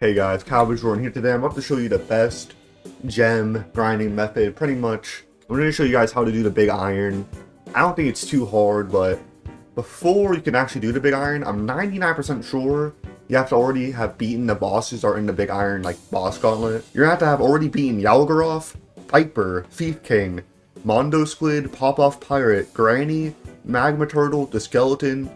Hey guys, Cowboys Jordan here today. I'm about to show you the best gem grinding method. Pretty much, I'm going to show you guys how to do the big iron. I don't think it's too hard, but before you can actually do the big iron, I'm 99% sure you have to already have beaten the bosses that are in the big iron, like boss gauntlet. You're going to have already beaten Yalgoroth, Piper, Thief King, Mondo Squid, Pop-Off Pirate, Granny, Magma Turtle, the Skeleton,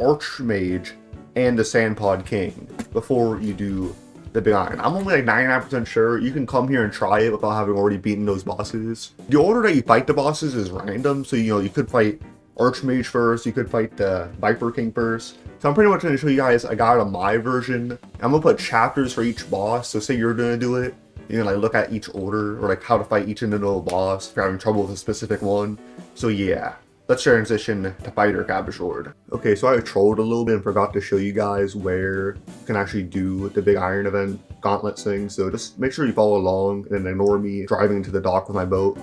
Archmage, and the Sandpod King before you do the big iron. I'm only like 99% sure you can come here and try it without having already beaten those bosses. The order that you fight the bosses is random, so you could fight Archmage first, you could fight the Viper King first. So I'm pretty much going to show you guys a guide on my version. I'm going to put chapters for each boss, so say you're going to do it, you can like look at each order or like how to fight each individual boss if you're having trouble with a specific one. So yeah. Let's transition to Fighter Cabbage Lord. Okay, so I trolled a little bit and forgot to show you guys where you can actually do the big iron event gauntlet thing. So just make sure you follow along and ignore me driving into the dock with my boat.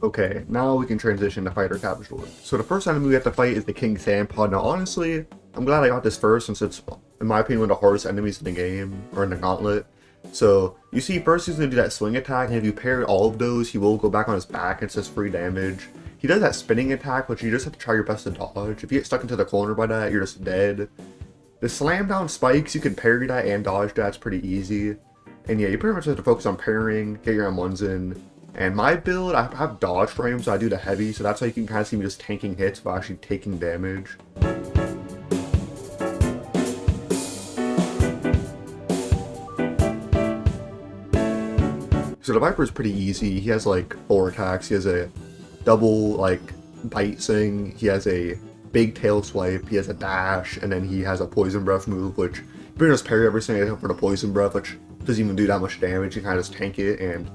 Okay, now we can transition to Fighter Cabbage Lord. So the first enemy we have to fight is the King Sandpod. Now honestly, I'm glad I got this first since it's, in my opinion, one of the hardest enemies in the game, or in the gauntlet. So, you see, first he's going to do that swing attack, and if you parry all of those, he will go back on his back and it says free damage. He does that spinning attack, which you just have to try your best to dodge. If you get stuck into the corner by that, you're just dead. The slam down spikes, you can parry that and dodge that, it's pretty easy. And yeah, you pretty much have to focus on parrying, get your M1s in. And my build, I have dodge frame, so I do the heavy, so that's how you can kind of see me just tanking hits while actually taking damage. So the Viper is pretty easy. He has like 4 attacks. He has a double like bite thing. He has a big tail swipe. He has a dash, and then he has a poison breath move, which you pretty much parry everything except for the poison breath, which doesn't even do that much damage. You kind of just tank it. And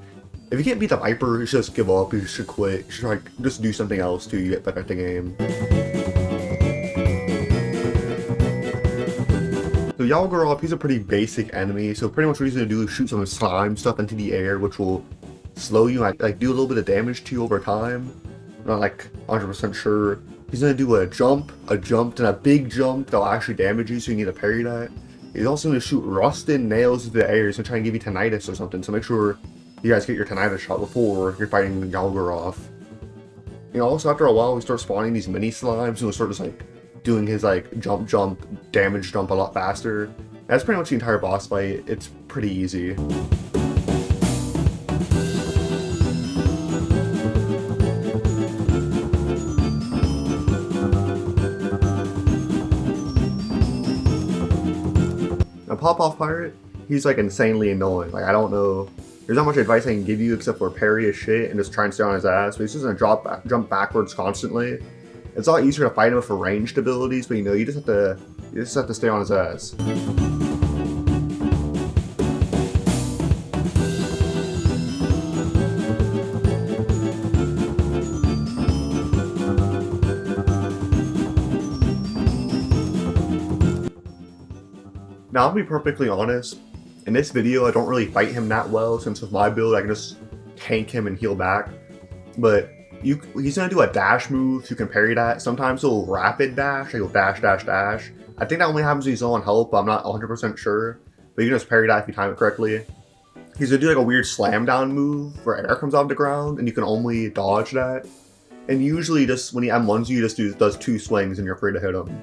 if you can't beat the Viper, you should just give up. You should quit. You should like just do something else till you get better at the game. So Yalgoroth, he's a pretty basic enemy, so pretty much what he's going to do is shoot some slime stuff into the air, which will slow you, like do a little bit of damage to you over time. I'm not like 100% sure. He's going to do a jump, then a big jump that'll actually damage you, so you need to parry that. He's also going to shoot rusted nails into the air, he's going to try and give you tinnitus or something, so make sure you guys get your tinnitus shot before you're fighting Yalgoroth. You know, also after a while, we start spawning these mini slimes, and we'll start just like doing his like jump, damage jump a lot faster. That's pretty much the entire boss fight. It's pretty easy. Now Pop-Off Pirate, he's like insanely annoying. Like I don't know, there's not much advice I can give you except for parry his shit and just try and stay on his ass. But he's just gonna jump backwards constantly. It's a lot easier to fight him for ranged abilities, but you just have to stay on his ass. Now I'll be perfectly honest, in this video I don't really fight him that well since with my build I can just tank him and heal back. But he's going to do a dash move, so you can parry that. Sometimes he'll rapid dash, he'll dash. I think that only happens when he's low on health, but I'm not 100% sure. But you can just parry that if you time it correctly. He's going to do like a weird slam down move where air comes off the ground, and you can only dodge that. And usually just when he M1s you, just does 2 swings and you're free to hit him.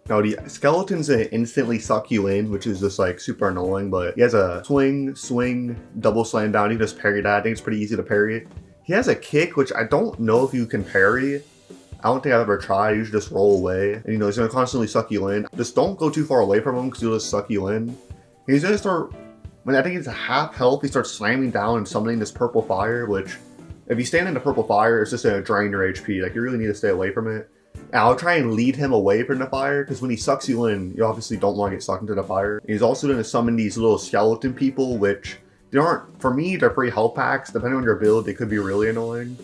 Now the skeletons instantly suck you in, which is just like super annoying, but he has a swing, double slam down, you can just parry that. I think it's pretty easy to parry. He has a kick, which I don't know if you can parry. I don't think I've ever tried, you should just roll away. And he's gonna constantly suck you in. Just don't go too far away from him because he'll just suck you in. He's gonna start, when I think it's a half health, he starts slamming down and summoning this purple fire, which if you stand in the purple fire, it's just gonna drain your HP. Like you really need to stay away from it. And I'll try and lead him away from the fire, because when he sucks you in, you obviously don't want to get sucked into the fire. He's also going to summon these little skeleton people, which they aren't, for me, they're free health packs. Depending on your build, they could be really annoying.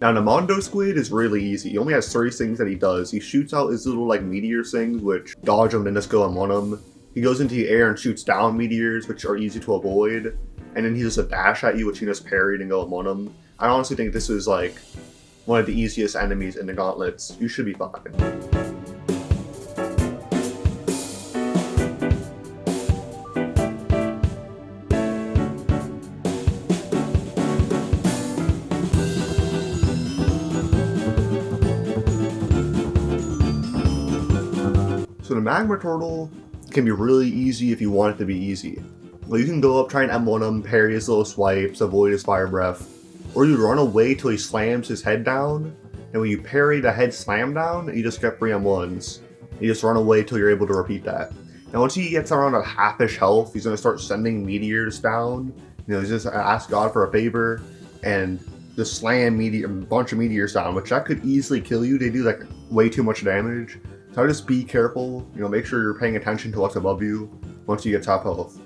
Now the Mondo Squid is really easy. He only has 3 things that he does. He shoots out his little like meteor things, which dodge them and just go on one of them. He goes into the air and shoots down meteors, which are easy to avoid. And then he does a dash at you, which he just parried and go on one of them. I honestly think this is like one of the easiest enemies in the gauntlets. You should be fine. So the Magma Turtle can be really easy if you want it to be easy. Well, you can go up, try and M1 him, parry his little swipes, avoid his fire breath, or you run away till he slams his head down, and when you parry the head slam down, you just get free M1s. You just run away till you're able to repeat that. Now once he gets around a half-ish health, he's going to start sending meteors down. You know, he's just ask God for a favor, and just slam a bunch of meteors down, which that could easily kill you. They do like way too much damage. So just be careful, you know, make sure you're paying attention to what's above you once you get top health.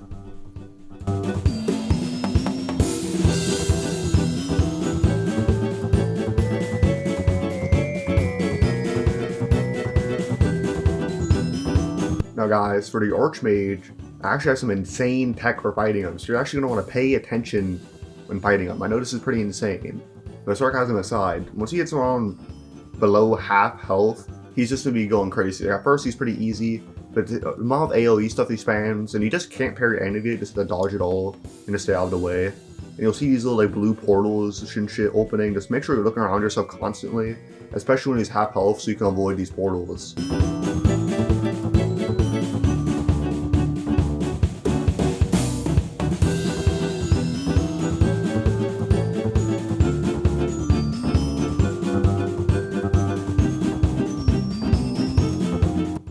Now guys, for the Archmage, I actually have some insane tech for fighting him, so you're actually going to want to pay attention when fighting him. I know this is pretty insane, but sarcasm aside, once he gets around below half health, he's just going to be going crazy. At first he's pretty easy, but the amount of AoE stuff he spams, and you just can't parry any of it, just to dodge it all, and just stay out of the way. And you'll see these little like blue portals and shit opening. Just make sure you're looking around yourself constantly, especially when he's half health, so you can avoid these portals.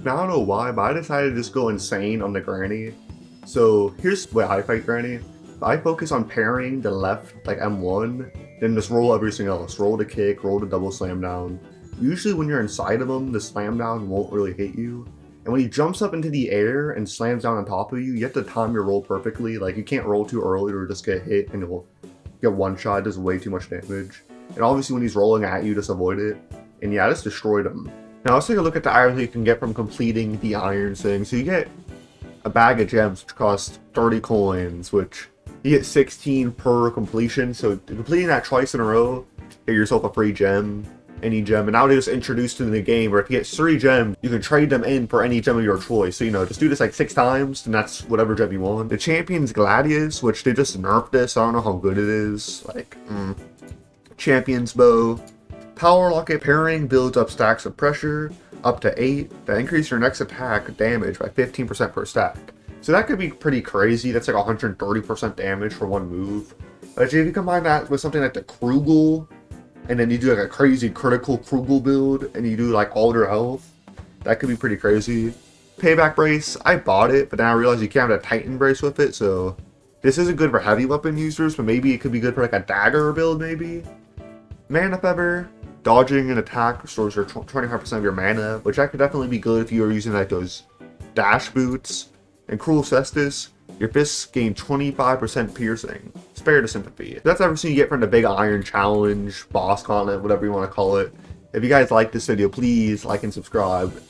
Now, I don't know why, but I decided to just go insane on the Granny. So here's the way I fight Granny. I focus on parrying the left, like M1, then just roll everything else. Roll the kick, roll the double slam down. Usually when you're inside of him, the slam down won't really hit you. And when he jumps up into the air and slams down on top of you, you have to time your roll perfectly. Like, you can't roll too early or just get hit and you'll get one shot. It does way too much damage. And obviously when he's rolling at you, just avoid it. And yeah, I just destroyed him. Now let's take a look at the items you can get from completing the iron thing. So you get a bag of gems, which costs 30 coins, which you get 16 per completion. So completing that twice in a row, get yourself a free gem, any gem. And now they just introduced in the game where if you get 3 gems, you can trade them in for any gem of your choice. So, you know, just do this like 6 times, and that's whatever gem you want. The Champion's Gladius, which they just nerfed this. I don't know how good it is. Like, Champion's Bow. Power Locket pairing builds up stacks of pressure up to 8 that increase your next attack damage by 15% per stack. So that could be pretty crazy. That's like 130% damage for one move. But if you combine that with something like the Krugel, and then you do like a crazy critical Krugel build, and you do like all your health, that could be pretty crazy. Payback Brace, I bought it, but then I realized you can't have a Titan Brace with it, so this isn't good for heavy weapon users, but maybe it could be good for like a dagger build maybe. Mana Feather. Dodging an attack restores your 25% of your mana, which that could definitely be good if you are using like those dash boots. And Cruel Cestus, your fists gain 25% piercing. Spare the sympathy. That's everything you get from the Big Iron Challenge, boss gauntlet, whatever you want to call it. If you guys like this video, please like and subscribe.